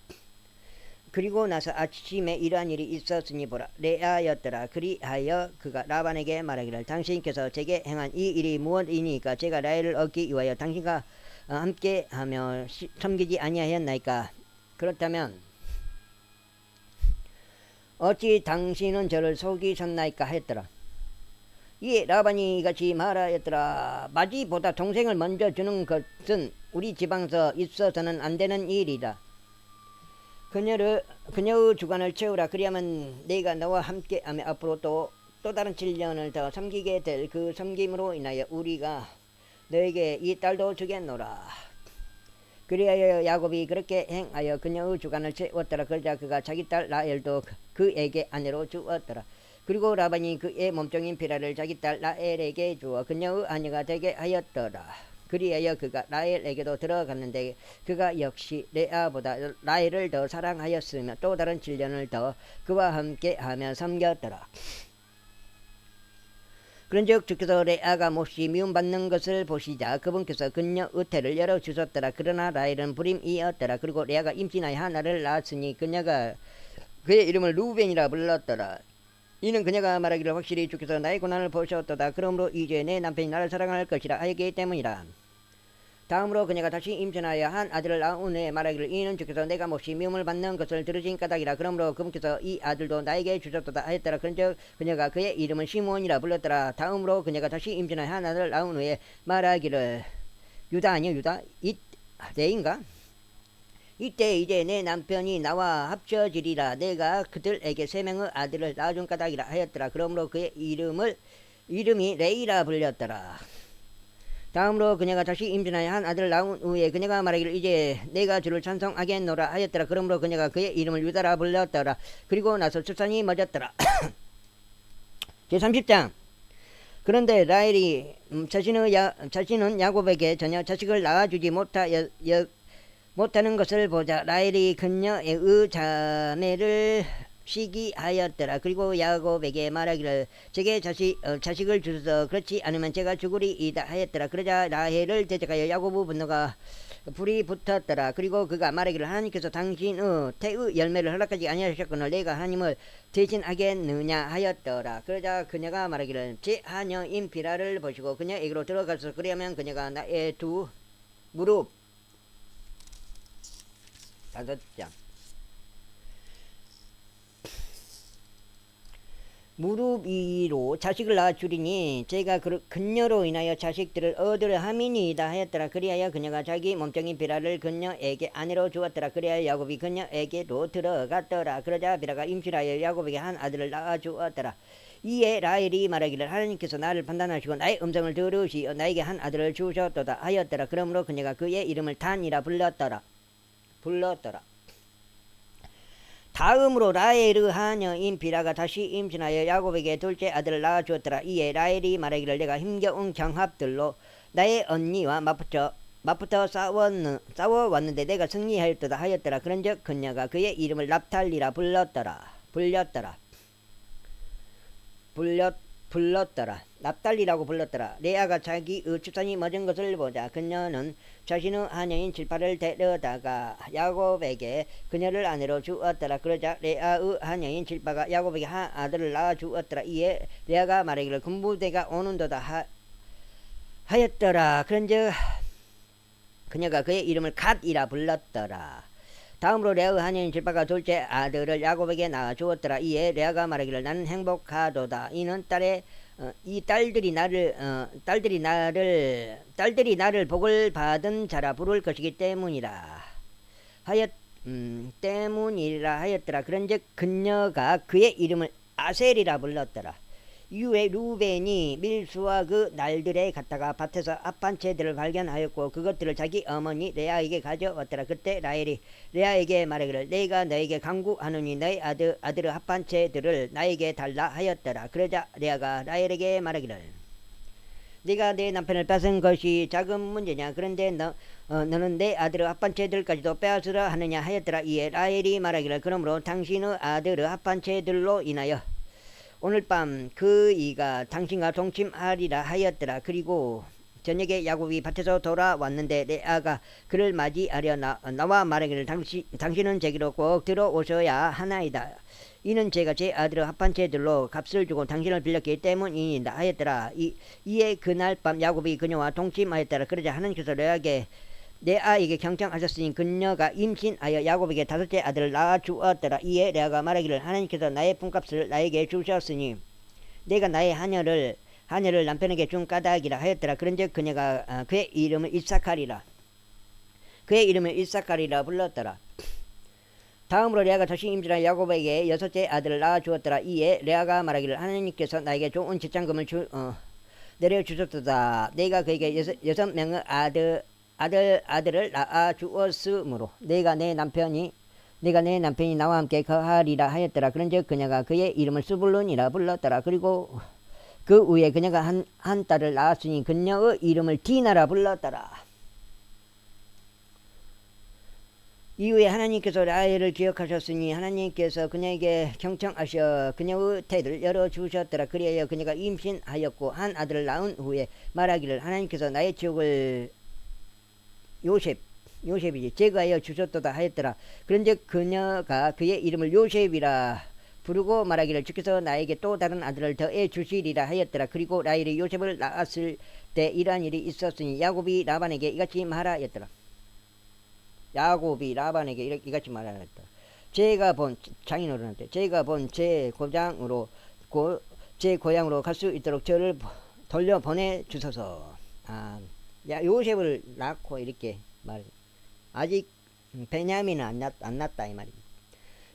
그리고 나서 아침에 이러한 일이 있었으니 보라 레아였더라. 그리하여 그가 라반에게 말하기를 당신께서 제게 행한 이 일이 무엇이니까 제가 라헬을 얻기 위하여 당신과 함께하며 섬기지 아니하였나이까. 그렇다면 어찌 당신은 저를 속이셨나이까 했더라. 이에 라반이 같이 말하였더라. 마지보다 동생을 먼저 주는 것은 우리 지방서 있어서는 안 되는 일이다. 그녀의 주관을 채우라. 그리하면 내가 너와 함께하며 앞으로 또 다른 7년을 더 섬기게 될 그 섬김으로 인하여 우리가 너에게 이 딸도 주겠노라. 그리하여 야곱이 그렇게 행하여 그녀의 주관을 채웠더라. 그러자 그가 자기 딸 라헬도 그에게 아내로 주었더라. 그리고 라반이 그의 몸종인 비라를 자기 딸 라헬에게 주어 그녀의 아내가 되게 하였더라. 그리하여 그가 라헬에게도 들어갔는데 그가 역시 레아보다 라헬을 더 사랑하였으며 또 다른 7년을 더 그와 함께하며 섬겼더라. 그런즉 주께서 레아가 몹시 미움받는 것을 보시자 그분께서 그녀 의태를 열어주셨더라. 그러나 라헬은 불임이었더라. 그리고 레아가 임신하여 하나를 낳았으니 그녀가 그의 이름을 루벤이라 불렀더라. 이는 그녀가 말하기를 확실히 주께서 나의 고난을 보셨도다. 그러므로 이제 내 남편이 나를 사랑할 것이라 하였기 때문이라. 다음으로 그녀가 다시 임신하여 한 아들을 낳은 후에 말하기를 이는 주께서 내가 몹시 미움을 받는 것을 들으신 까닭이라. 그러므로 그분께서 이 아들도 나에게 주셨도다 하였더라. 그런즉 그녀가 그의 이름을 시므온이라 불렀더라. 다음으로 그녀가 다시 임신하여 한 아들을 낳은 후에 말하기를 유다 아니요 유다 이때인가? 이때 이제 내 남편이 나와 합쳐지리라. 내가 그들에게 3명의 아들을 낳아준 까닭이라 하였더라. 그러므로 그의 이름이 레이라 불렸더라. 다음으로 그녀가 다시 임신하여 한 아들을 낳은 후에 그녀가 말하기를 이제 내가 주를 찬송하겠노라 하였더라. 그러므로 그녀가 그의 이름을 유다라 불렀더라. 그리고 나서 출산이 멎었더라. 제30장 그런데 라헬이 자신은 야곱에게 전혀 자식을 낳아주지 못하는 것을 보자 라헬이 그녀의 자매를 시기하였더라. 그리고 야곱에게 말하기를 제게 자식을 주소서. 그렇지 않으면 제가 죽으리이다 하였더라. 그러자 라헬을 대적하여 야곱의 분노가 불이 붙었더라. 그리고 그가 말하기를 하나님께서 당신의 태의 열매를 허락하지 아니하셨거늘 내가 하나님을 대신하겠느냐 하였더라. 그러자 그녀가 말하기를 제 하녀인 비라를 보시고 그녀에게로 들어가서 그리하면 그녀가 나의 두 무릎 5장 무릎 위로 자식을 낳아주리니 제가 그녀로 인하여 자식들을 얻으려 함이니이다 하였더라. 그리하여 그녀가 자기 몸종인 비라를 그녀에게 아내로 주었더라. 그리하여 야곱이 그녀에게로 들어갔더라. 그러자 비라가 임신하여 야곱에게 한 아들을 낳아주었더라. 이에 라헬이 말하기를 하나님께서 나를 판단하시고 나의 음성을 들으시어 나에게 한 아들을 주셨도다 하였더라. 그러므로 그녀가 그의 이름을 단이라 불렀더라. 다음으로 라헬의 하녀인 비라가 다시 임신하여 야곱에게 둘째 아들을 낳아주었더라. 이에 라헬이 말하기를 내가 힘겨운 경합들로 나의 언니와 맞붙어 싸워왔는데 내가 승리하였도다 하였더라. 그런즉 그녀가 그의 이름을 납탈리라 불렸더라. 불렀더라. 납달리라고 불렀더라. 레아가 자기의 추산이 멎은 것을 보자 그녀는 자신의 하녀인 질파를 데려다가 야곱에게 그녀를 아내로 주었더라. 그러자 레아의 하녀인 질파가 야곱에게 한 아들을 낳아 주었더라. 이에 레아가 말하기를 군부대가 오는도다 하였더라. 그런즉 그녀가 그의 이름을 갓이라 불렀더라. 다음으로 레아의 하녀인 질파가 둘째 아들을 야곱에게 낳아 주었더라. 이에 레아가 말하기를 나는 행복하도다. 이는 딸들이 나를 복을 받은 자라 부를 것이기 때문이라 하였더라. 그런즉 그녀가 그의 이름을 아셀이라 불렀더라. 이후에 루벤이 밀수와 그 날들에 갔다가 밭에서 합한 채들을 발견하였고 그것들을 자기 어머니 레아에게 가져왔더라. 그때 라헬이 레아에게 말하기를 내가 너에게 간구하노니 너희 아들의 합한 채들을 나에게 달라 하였더라. 그러자 레아가 라헬에게 말하기를 네가 내 남편을 뺏은 것이 작은 문제냐. 그런데 너는 내 아들의 합한 채들까지도 빼앗으려 하느냐 하였더라. 이에 라헬이 말하기를 그러므로 당신의 아들의 합한 채들로 인하여 오늘 밤 그이가 당신과 동침하리라 하였더라. 그리고 저녁에 야곱이 밭에서 돌아왔는데 레아가 그를 맞이하려 나와 말하기를 당신은 제게로 꼭 들어오셔야 하나이다. 이는 제가 제 아들의 합한 채들로 값을 주고 당신을 빌렸기 때문이다 하였더라. 이에 그날 밤 야곱이 그녀와 동침하였더라. 그러자 하나님께서 레아에게 경청하셨으니 그녀가 임신하여 야곱에게 다섯째 아들을 낳아 주었더라. 이에 레아가 말하기를 하나님께서 나의 품값을 나에게 주셨으니 내가 나의 하녀를 남편에게 준 까닭이라 하였더라. 그런즉 그녀가 그의 이름을 이사카리라 불렀더라. 다음으로 레아가 다시 임신한 야곱에게 여섯째 아들을 낳아 주었더라. 이에 레아가 말하기를 하나님께서 나에게 좋은 지참금을 내려주셨도다. 내가 그에게 여섯 명의 아들을 낳아 주었으므로 내가 내 남편이 나와 함께 거하리라 하였더라. 그런즉 그녀가 그의 이름을 스불론이라 불렀더라. 그리고 그 후에 그녀가 한 딸을 낳았으니 그녀의 이름을 디나라 불렀더라. 이후에 하나님께서 라헬을 기억하셨으니 하나님께서 그녀에게 경청하셔 그녀의 태를 열어주셨더라. 그리하여 그녀가 임신하였고 한 아들을 낳은 후에 말하기를 하나님께서 나의 지옥을 요셉이지 제거하여 주셨도다 하였더라. 그런즉 그녀가 그의 이름을 요셉이라 부르고 말하기를 주께서 나에게 또 다른 아들을 더해 주시리라 하였더라. 그리고 라헬이 요셉을 낳았을 때 이러한 일이 있었으니 야곱이 라반에게 이같이 말하였더라. 제가 본 장인어른한테 제가 본 제 고향으로 갈 수 있도록 저를 돌려 보내 주소서. 요셉을 낳고 이렇게 말. 아직 베냐민은 안 났다 이 말입니다.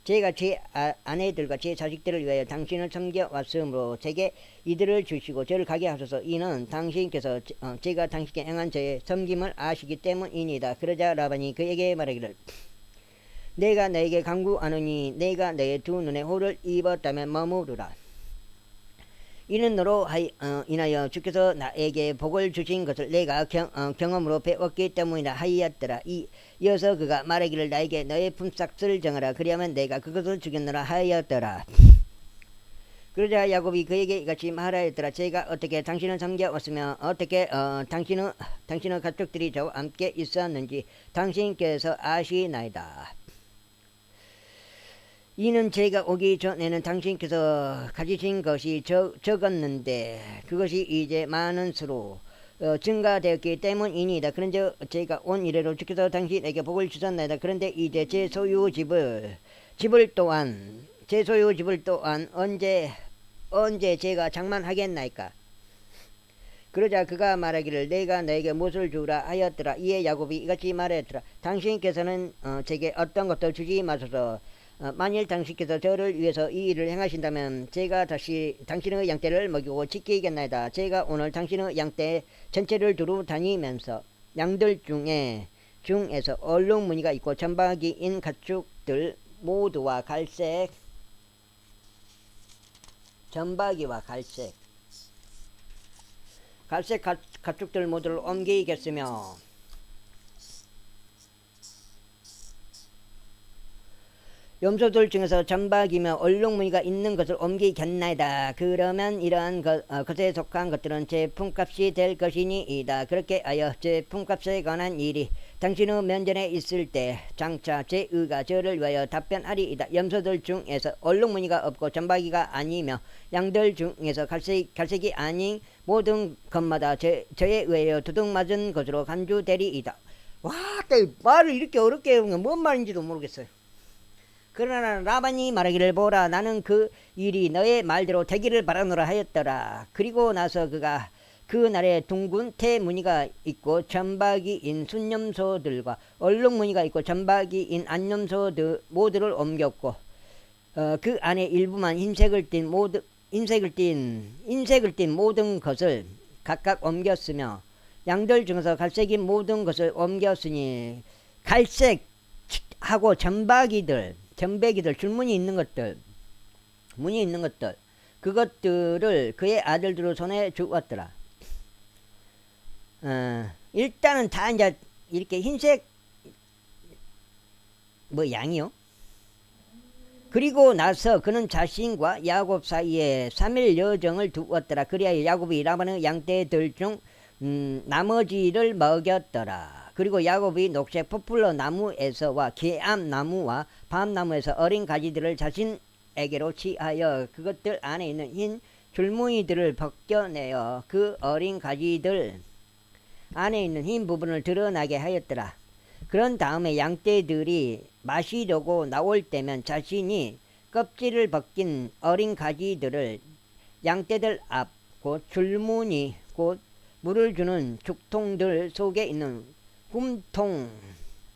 제가 제 아내들과 제 자식들을 위하여 당신을 섬겨왔으므로 제게 이들을 주시고 저를 가게 하소서. 이는 당신께서 제가 당신께 행한 저의 섬김을 아시기 때문이니다. 그러자 라반이 그에게 말하기를 내가 너에게 간구하노니 내가 너의 두 눈에 호를 입었다면 머무르라. 이는 너로 인하여 주께서 나에게 복을 주신 것을 내가 경험으로 배웠기 때문이라 하였더라. 이어서 그가 말하기를 나에게 너의 품삯을 정하라. 그리하면 내가 그것을 주겠노라 하였더라. 그러자 야곱이 그에게 이같이 말하였더라. 제가 어떻게 당신을 섬겨왔으며 어떻게 당신의 가족들이 저와 함께 있었는지 당신께서 아시나이다. 이는 제가 오기 전에는 당신께서 가지신 것이 적었는데 그것이 이제 많은 수로 증가되었기 때문이니이다. 그런즉 제가 온 이래로 주께서 당신에게 복을 주셨나이다. 그런데 이제 제 소유 집을 또한 언제 제가 장만하겠나이까. 그러자 그가 말하기를 내가 너에게 무엇을 주라 하였더라. 이에 야곱이 이같이 말하였더라. 당신께서는 제게 어떤 것도 주지 마소서. 만일 당신께서 저를 위해서 이 일을 행하신다면 제가 다시 당신의 양떼를 먹이고 지키겠나이다. 제가 오늘 당신의 양떼 전체를 두루 다니면서 양들 중에서 얼룩무늬가 있고 점박이인 가축들 모두와 갈색 가축들 모두를 옮기겠으며 염소들 중에서 점박이며 얼룩무늬가 있는 것을 옮기겠나이다. 그러면 이러한 것에 속한 것들은 제품값이 될 것이니이다. 그렇게 하여 제품값에 관한 일이 당신의 면전에 있을 때 장차 제 의가 저를 위하여 답변하리이다. 염소들 중에서 얼룩무늬가 없고 점박이가 아니며 양들 중에서 갈색이 아닌 모든 것마다 저에 의하여 두둑맞은 것으로 간주되리이다. 와, 말을 이렇게 어렵게 해보면 뭔 말인지도 모르겠어요. 그러나 라반이 말하기를 보라, 나는 그 일이 너의 말대로 되기를 바라노라 하였더라. 그리고 나서 그가 그 날에 둥근 태무늬가 있고 점박이인 순염소들과 얼룩무늬가 있고 점박이인 안염소들 모두를 옮겼고 그 안에 일부만 흰색을 띈 모든 것을 각각 옮겼으며 양들 중에서 갈색인 모든 것을 옮겼으니 갈색하고 점박이들 줄무늬 있는 것들, 무늬 있는 것들, 그것들을 그의 아들들의 손에 주었더라. 일단은 다 이제 이렇게 흰색 양이요. 그리고 나서 그는 자신과 야곱 사이에 3일 여정을 두었더라. 그리하여 야곱이 라반의 양떼들 중 나머지를 먹였더라. 그리고 야곱이 녹색 포플러 나무에서와 게암 나무와 밤나무에서 어린 가지들을 자신에게로 취하여 그것들 안에 있는 흰 줄무늬들을 벗겨내어 그 어린 가지들 안에 있는 흰 부분을 드러나게 하였더라. 그런 다음에 양떼들이 마시려고 나올 때면 자신이 껍질을 벗긴 어린 가지들을 양떼들 앞 곧 줄무늬 곧 물을 주는 죽통들 속에 있는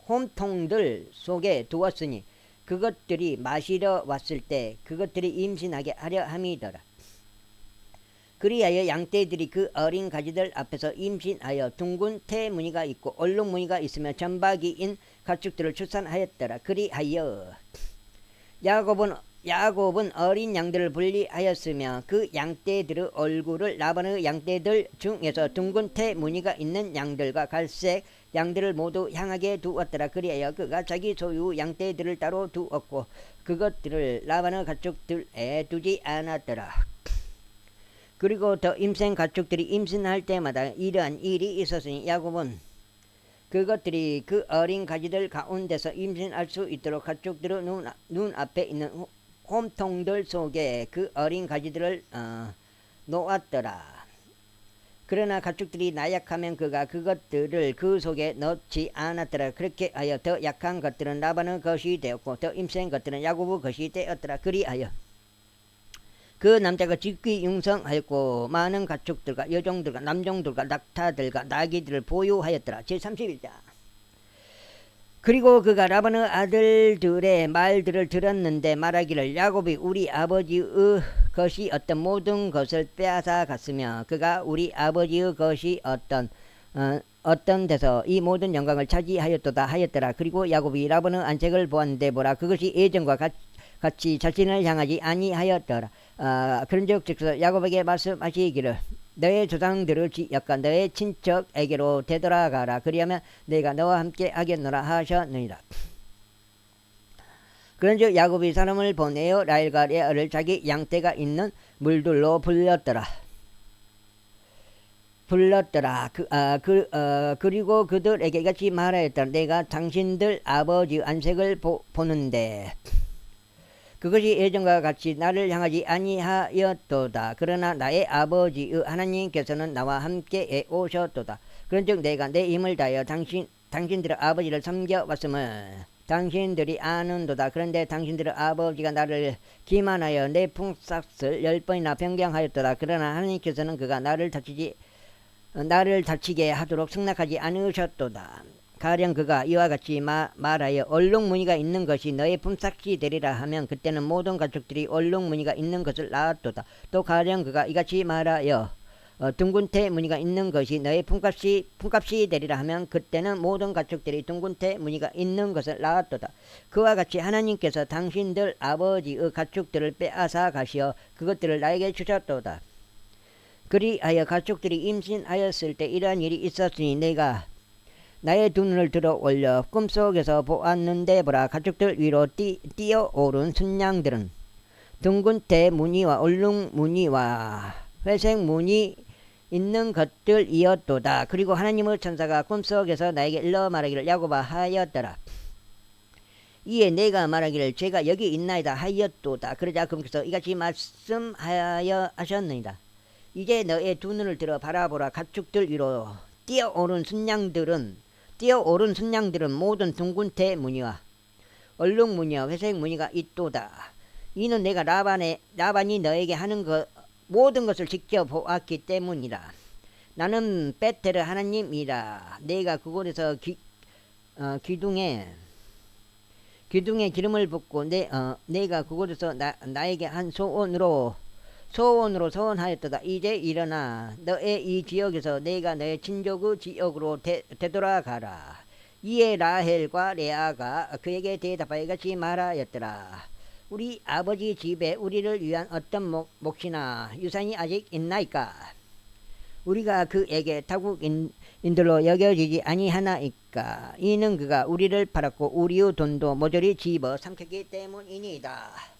홈통들 속에 두었으니 그것들이 마시러 왔을 때 그것들이 임신하게 하려 함이더라. 그리하여 양떼들이 그 어린 가지들 앞에서 임신하여 둥근 태무늬가 있고 얼룩무늬가 있으며 점박이인 가축들을 출산하였더라. 그리하여 야곱은 어린 양들을 분리하였으며 그 양떼들의 얼굴을 라반의 양떼들 중에서 둥근 태무늬가 있는 양들과 갈색 양들을 모두 향하게 두었더라. 그리하여 그가 자기 소유 양떼들을 따로 두었고 그것들을 라반의 가축들에 두지 않았더라. 그리고 더 임생 가축들이 임신할 때마다 이러한 일이 있었으니 야곱은 그것들이 그 어린 가지들 가운데서 임신할 수 있도록 가축들의 눈앞에 있는 홈통들 속에 그 어린 가지들을 놓았더라. 그러나 가축들이 나약하면 그가 그것들을 그 속에 넣지 않았더라. 그렇게 하여 더 약한 것들은 라반의 것이 되었고 더 임센 것들은 야곱의 것이 되었더라. 그리하여 그 남자가 지극히 융성하였고 많은 가축들과 여종들과 남종들과 낙타들과 나귀들을 보유하였더라. 제31장. 그리고 그가 라반의 아들들의 말들을 들었는데 말하기를 야곱이 우리 아버지의 것이 어떤 모든 것을 빼앗아 갔으며 그가 우리 아버지의 것이 어떤 데서 이 모든 영광을 차지하였도다 하였더라. 그리고 야곱이 라반의 안색을 보았는데 보라 그것이 예전과 같이 자신을 향하지 아니하였더라. 그런즉 야곱에게 말씀하시기를 너의 조상들의 지역과 너의 친척에게로 되돌아가라. 그리하면 내가 너와 함께 하겠노라 하셨느니라. 그런즉 야곱이 사람을 보내어 라헬과 레아를 자기 양떼가 있는 물들로 불렀더라. 그리고 그들에게 이같이 말하였더라. 내가 당신들 아버지 안색을 보는데 그것이 예전과 같이 나를 향하지 아니하였도다. 그러나 나의 아버지의 하나님께서는 나와 함께 오셨도다. 그런즉 내가 내 힘을 다하여 당신들의 아버지를 섬겨왔음을 당신들이 아는도다. 그런데 당신들의 아버지가 나를 기만하여 내 품삯을 10번이나 변경하였도다. 그러나 하나님께서는 그가 나를 다치게 하도록 승낙하지 않으셨도다. 가령 그가 이와 같이 말하여 얼룩무늬가 있는 것이 너의 품삯이 되리라 하면 그때는 모든 가축들이 얼룩무늬가 있는 것을 낳았도다. 또 가령 그가 이같이 말하여 둥근 태무늬가 있는 것이 너의 품값이 되리라 하면 그때는 모든 가축들이 둥근 태무늬가 있는 것을 낳았도다. 그와 같이 하나님께서 당신들 아버지의 가축들을 빼앗아 가시어 그것들을 나에게 주셨도다. 그리하여 가축들이 임신하였을 때 이러한 일이 있었으니 나의 두 눈을 들어 올려 꿈속에서 보았는데 보라, 가축들 위로 뛰어오른 순양들은 둥근 태 무늬와 얼룩 무늬와 회색 무늬 있는 것들이었도다. 그리고 하나님의 천사가 꿈속에서 나에게 일러 말하기를, 야곱아 하였더라. 이에 내가 말하기를, 제가 여기 있나이다 하였도다. 그러자 그분께서 이같이 말씀하여 하셨느니라. 이제 너의 두 눈을 들어 바라보라. 가축들 위로 뛰어오른 순양들은 모든 둥근 태 무늬와 얼룩 무늬와 회색 무늬가 있도다. 이는 내가 라반이 너에게 하는 모든 것을 지켜보았기 때문이라. 나는 베텔의 하나님이라. 내가 그곳에서 기둥에 기름을 붓고 내가 그곳에서 나에게 한 소원으로 소원하였도다. 이제 일어나 너의 이 지역에서 내가 너의 친족의 지역으로 되돌아가라. 이에 라헬과 레아가 그에게 대답하여 이같이 말하였더라. 우리 아버지 집에 우리를 위한 어떤 몫이나 유산이 아직 있나이까? 우리가 그에게 타국인들로 여겨지지 아니하나이까? 이는 그가 우리를 팔았고 우리의 돈도 모조리 집어 삼켰기 때문이니이다.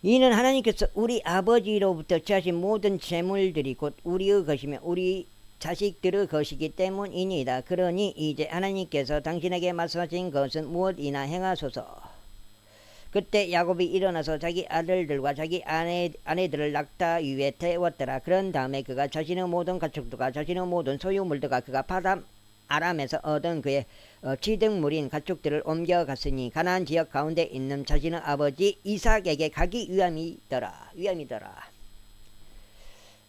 이는 하나님께서 우리 아버지로부터 취하신 모든 재물들이 곧 우리의 것이며 우리 자식들의 것이기 때문이니이다. 그러니 이제 하나님께서 당신에게 말씀하신 것은 무엇이나 행하소서. 그때 야곱이 일어나서 자기 아들들과 자기 아내들을 낙타 위에 태웠더라. 그런 다음에 그가 자신의 모든 가축들과 자신의 모든 소유물들과 그가 파담 아람에서 얻은 그의 취득물인 가축들을 옮겨갔으니 가나안 지역 가운데 있는 자신의 아버지 이삭에게 가기 위함이더라.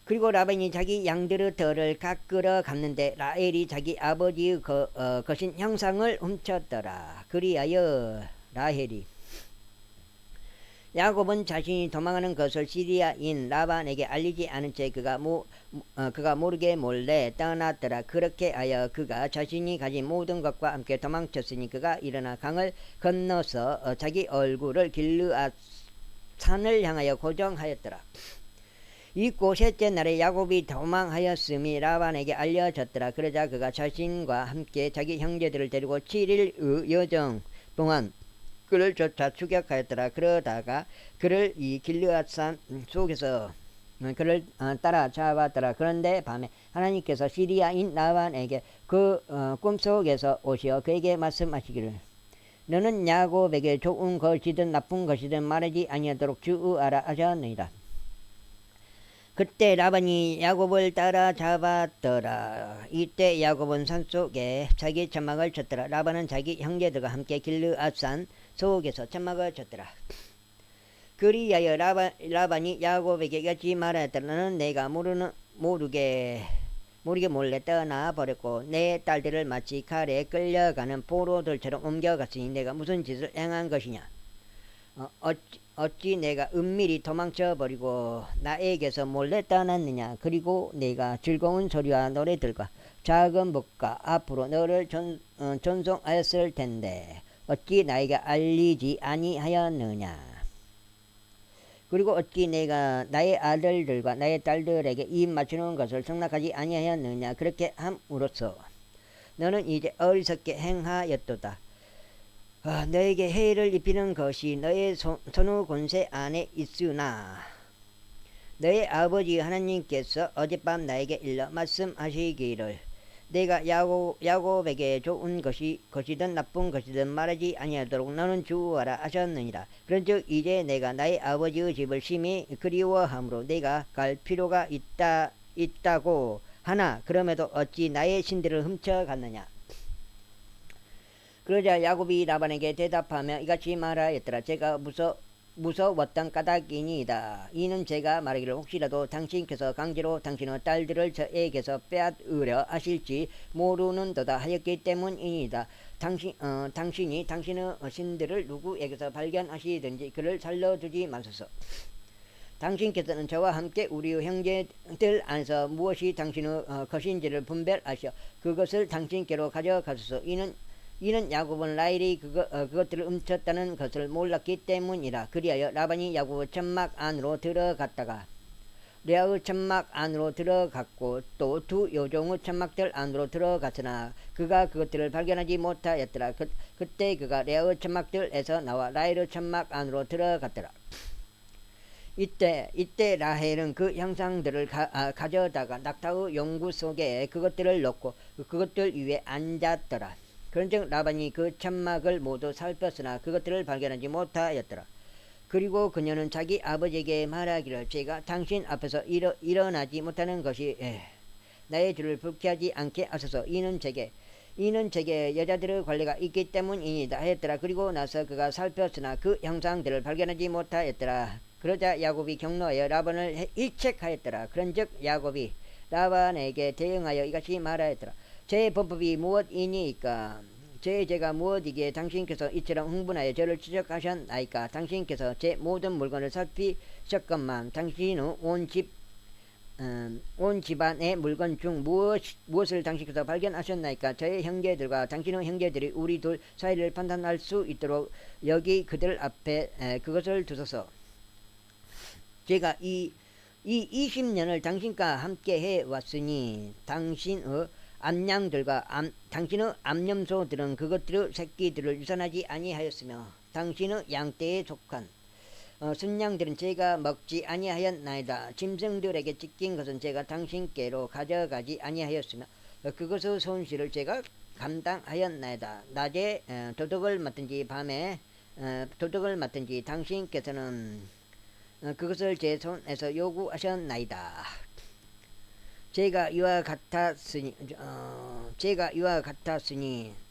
그리고 라반이 자기 양들의 털을 깎으러 갔는데 라헬이 자기 아버지의 것인 형상을 훔쳤더라. 그리하여 라헬이 야곱은 자신이 도망하는 것을 시리아인 라반에게 알리지 않은 채 그가 모르게 몰래 떠났더라. 그렇게 하여 그가 자신이 가진 모든 것과 함께 도망쳤으니 그가 일어나 강을 건너서 자기 얼굴을 길르앗 산을 향하여 고정하였더라. 이 셋째 날에 야곱이 도망하였음이 라반에게 알려졌더라. 그러자 그가 자신과 함께 자기 형제들을 데리고 7일의 여정 동안 그를 쫓아 추격하였더라. 그러다가 그를 이 길르앗산 속에서 그를 따라잡았더라. 그런데 밤에 하나님께서 시리아인 라반에게 그 꿈속에서 오시어 그에게 말씀하시기를, 너는 야곱에게 좋은 것이든 나쁜 것이든 말하지 아니하도록 주의하라 하셨느니라. 그때 라반이 야곱을 따라잡았더라. 이때 야곱은 산속에 자기 장막을 쳤더라. 라반은 자기 형제들과 함께 길르앗산 속에서 장막을 쳤더라. 그리하여 라반이 야곱에게 이같이 말하였더라. 너는 내가 모르게 몰래 떠나버렸고 내 딸들을 마치 칼에 끌려가는 포로들처럼 옮겨갔으니 내가 무슨 짓을 행한 것이냐? 어찌 내가 은밀히 도망쳐버리고 나에게서 몰래 떠났느냐? 그리고 내가 즐거운 소리와 노래들과 작은 복과 앞으로 너를 전송하였을 텐데 어찌 나에게 알리지 아니하였느냐? 그리고 어찌 내가 나의 아들들과 나의 딸들에게 입 맞추는 것을 승낙하지 아니하였느냐? 그렇게 함으로써 너는 이제 어리석게 행하였도다. 너에게 해를 입히는 것이 너의 손의 권세 안에 있으나 너의 아버지 하나님께서 어젯밤 나에게 일러 말씀하시기를, 내가 야곱에게 좋은 것이든 나쁜 것이든 말하지 아니하도록 너는 주의하라 하셨느니라. 그런즉 이제 내가 나의 아버지의 집을 심히 그리워하므로 내가 갈 필요가 있다고 하나 그럼에도 어찌 나의 신들을 훔쳐갔느냐? 그러자 야곱이 라반에게 대답하며 이같이 말하였더라. 제가 무서웠던 까닭이니이다. 이는 제가 말하기를 혹시라도 당신께서 강제로 당신의 딸들을 저에게서 빼앗으려 하실지 모르는도다 하였기 때문이니이다. 당신이 당신의 신들을 누구에게서 발견하시든지 그를 살려주지 마소서. 당신께서는 저와 함께 우리 형제들 안에서 무엇이 당신의 것인지를 분별하셔 그것을 당신께로 가져가소서. 이는 야곱은 라헬이 그것들을 훔쳤다는 것을 몰랐기 때문이라. 그리하여 라반이 야곱의 천막 안으로 들어갔다가 레아의 천막 안으로 들어갔고 또 두 여종의 천막들 안으로 들어갔으나 그가 그것들을 발견하지 못하였더라. 그때 그가 레아의 천막들에서 나와 라헬의 천막 안으로 들어갔더라. 이때 라헬은 그 형상들을 가져다가 낙타의 용구 속에 그것들을 넣고 그것들 위에 앉았더라. 그런즉 라반이 그 천막을 모두 살폈으나 그것들을 발견하지 못하였더라. 그리고 그녀는 자기 아버지에게 말하기를 제가 당신 앞에서 일어나지 못하는 것이 나의 주를 불쾌하지 않게 하소서. 이는 제게 여자들의 관례가 있기 때문이니다 했더라. 그리고 나서 그가 살폈으나 그 형상들을 발견하지 못하였더라. 그러자 야곱이 경노하여 라반을 일책하였더라. 그런즉 야곱이 라반에게 대응하여 이같이 말하였더라. 제 범법이 무엇이니까? 제 죄가 무엇이기에 당신께서 이처럼 흥분하여 저를 추적하셨나이까? 당신께서 제 모든 물건을 살피셨건만 당신의 온 집안의 물건 중 무엇을 당신께서 발견하셨나이까? 저의 형제들과 당신의 형제들이 우리 둘 사이를 판단할 수 있도록 여기 그들 앞에 그것을 두소서. 제가 이 20년을 당신과 함께 해왔으니 당신의 암양들과 당신의 암염소들은 그것들의 새끼들을 유산하지 아니하였으며 당신의 양떼에 속한 순양들은 제가 먹지 아니하였나이다. 짐승들에게 찢긴 것은 제가 당신께로 가져가지 아니하였으며 그것의 손실을 제가 감당하였나이다. 낮에 도둑을 맡든지 밤에 도둑을 맡든지 당신께서는 그것을 제 손에서 요구하셨나이다. 제가 이와 같았으니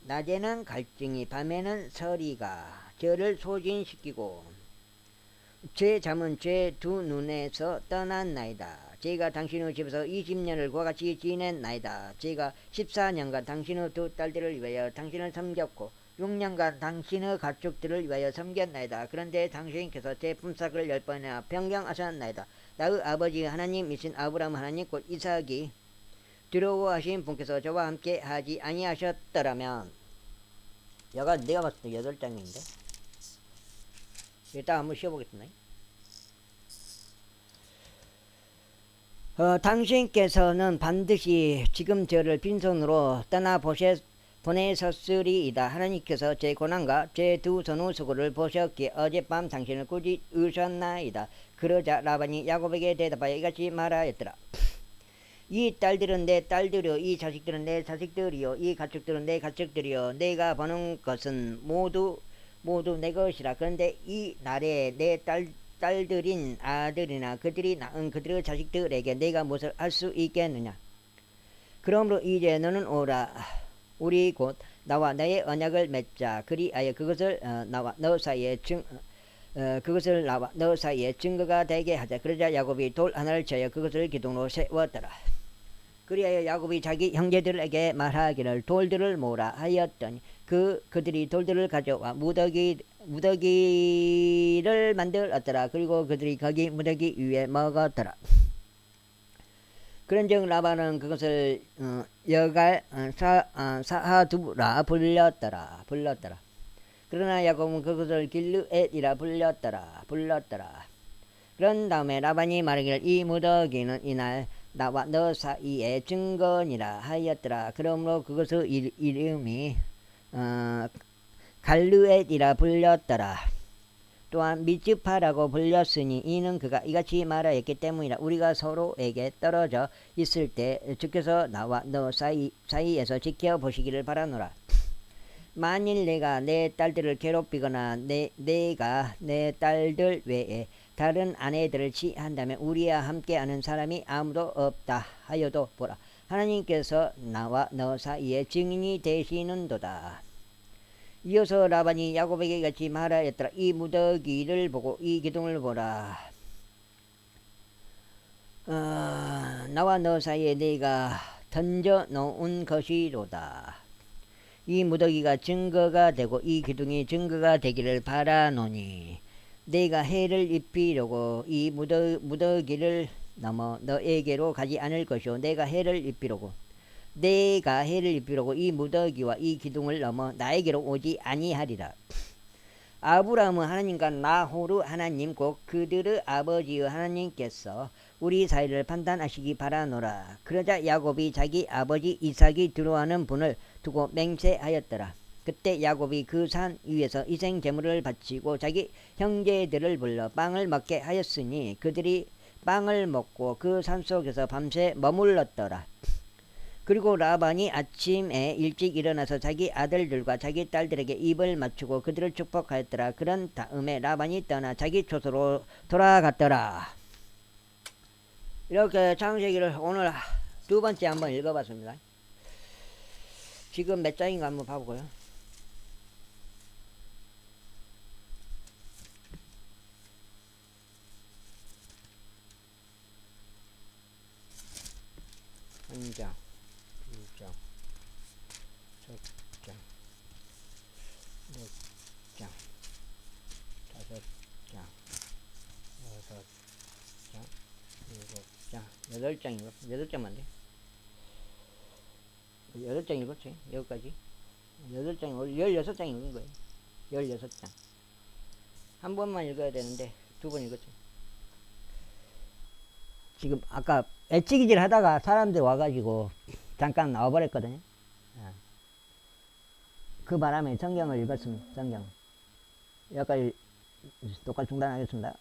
낮에는 갈증이 밤에는 서리가 저를 소진시키고 제 잠은 제 두 눈에서 떠났나이다. 제가 당신의 집에서 20년을 그와 같이 지냈나이다. 제가 14년간 당신의 두 딸들을 위하여 당신을 섬겼고 6년간 당신의 가축들을 위하여 섬겼나이다. 그런데 당신께서 제 품삯을 10번이나 변경하셨나이다. 나의 아버지 하나님이신 아브라함 하나님 곧 이삭이 두려워하신 분께서 저와 함께 하지 아니하셨더라면. 여가 내가 봤을 때 8장인데 이따 한번 쉬어보겠습니다. 당신께서는 반드시 지금 저를 빈손으로 보내셨으리이다. 하나님께서 제 고난과 제 두 손의 수고를 보셨기에 어젯밤 당신을 꾸짖으셨나이다. 그러자 라반이 야곱에게 대답하여 이같이 말하였더라. 이 딸들은 내 딸들이요 이 자식들은 내 자식들이요 이 가축들은 내 가축들이요 내가 버는 것은 모두 내 것이라. 그런데 이 날에 내 딸들인 아들이나 그들이 낳은 그들의 자식들에게 내가 무엇을 할 수 있겠느냐. 그러므로 이제 너는 오라. 우리 곧 나와 너의 언약을 맺자. 그리하여 그것을 나와 너 사이에 증거가 되게 하자. 그러자 야곱이 돌 하나를 쳐여 그것을 기둥으로 세웠더라. 그리하여 야곱이 자기 형제들에게 말하기를 돌들을 모으라 하였더니 그들이 돌들을 가져와 무더기를 만들었더라. 그리고 그들이 거기 무더기 위에 먹었더라. 그런즉 라반은 그것을 여갈 사하두라 불렀더라. 그러나 야곱은 그것을 길르엣이라 불렀더라. 그런 다음에 라반이 말하기를 이 무더기는 이날 나와 너 사이의 증거니라 하였더라. 그러므로 그것의 이름이 갈르엣이라 불렸더라. 또한 미즈파라고 불렸으니 이는 그가 이같이 말하였기 때문이라. 우리가 서로에게 떨어져 있을 때 주께서 나와 너 사이에서 지켜보시기를 바라노라. 만일 내가 내 딸들을 괴롭히거나 내가 내 딸들 외에 다른 아내들을 취한다면 우리와 함께하는 사람이 아무도 없다 하여도 보라. 하나님께서 나와 너 사이에 증인이 되시는도다. 이어서 라반이 야곱에게 같이 말하였더라. 이 무더기를 보고 이 기둥을 보라. 나와 너 사이에 내가 던져 놓은 것이로다. 이 무더기가 증거가 되고 이 기둥이 증거가 되기를 바라노니 내가 해를 입히려고 이 무더기를 넘어 너에게로 가지 않을 것이요 내가 해를 입히려고 내가 해를 입히려고 이 무더기와 이 기둥을 넘어 나에게로 오지 아니하리라. 아브라함은 하나님과 나호르 하나님 곧 그들의 아버지의 하나님께서 우리 사이를 판단하시기 바라노라. 그러자 야곱이 자기 아버지 이삭이 들어가는 분을 두고 맹세하였더라. 그때 야곱이 그 산 위에서 희생 제물을 바치고 자기 형제들을 불러 빵을 먹게 하였으니 그들이 빵을 먹고 그 산속에서 밤새 머물렀더라. 그리고 라반이 아침에 일찍 일어나서 자기 아들들과 자기 딸들에게 입을 맞추고 그들을 축복하였더라. 그런 다음에 라반이 떠나 자기 초소로 돌아갔더라. 이렇게 창세기를 오늘 두 번째 한번 읽어봤습니다. 지금 몇 장인가 한번 봐보고요. 한 장, 두 장, 첫 장, 네 장, 다섯 장, 여섯 장, 일곱 장, 여덟 장인가? 여덟 장만 돼. 여덟 장 읽었지? 여기까지. 여덟 장, 16장 읽은 거예요. 16장. 한 번만 읽어야 되는데, 두 번 읽었지. 지금 아까 애치기질 하다가 사람들 와가지고 잠깐 나와버렸거든요. 그 바람에 성경을 읽었습니다. 성경. 여기까지 똑같이 중단하겠습니다.